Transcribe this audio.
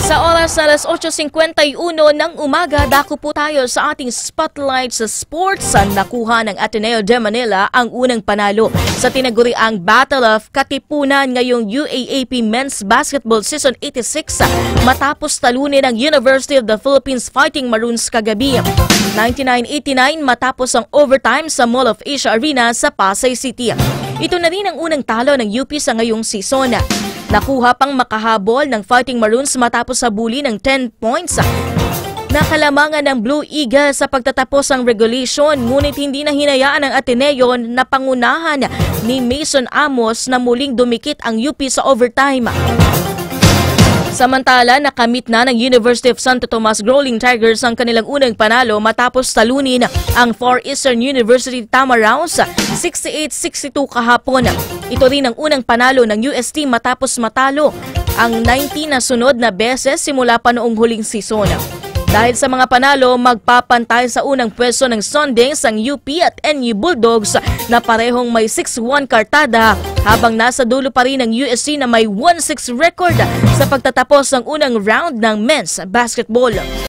Sa oras na alas 8:51 ng umaga, dako po tayo sa ating spotlight sa sports. Nakuha ng Ateneo de Manila ang unang panalo sa tinaguriang Battle of Katipunan ngayong UAAP Men's Basketball Season 86 matapos talunin ng University of the Philippines Fighting Maroons kagabi. 99-89 matapos ang overtime sa Mall of Asia Arena sa Pasay City. Ito na rin ang unang talo ng UP sa ngayong season. Nakuha pang makahabol ng Fighting Maroons matapos habuli ng 10 points. Nakalamangan ng Blue Eagles sa pagtatapos ng regulation, ngunit hindi na hinayaan ng Ateneo na pangunahan ni Mason Amos na muling dumikit ang UP sa overtime. Samantala, nakamit na ng University of Santo Tomas Growling Tigers ang kanilang unang panalo matapos talunin ang Far Eastern University Tamaraos 68-62 kahapon. Ito rin ang unang panalo ng UST matapos matalo ang 19 na sunod na beses simula pa noong huling season. Dahil sa mga panalo, magpapantay sa unang pwesto ng Sundance ang UP at NU Bulldogs na parehong may 6-1 kartada, habang nasa dulo pa rin ang USC na may 1-6 record sa pagtatapos ng unang round ng men's basketball.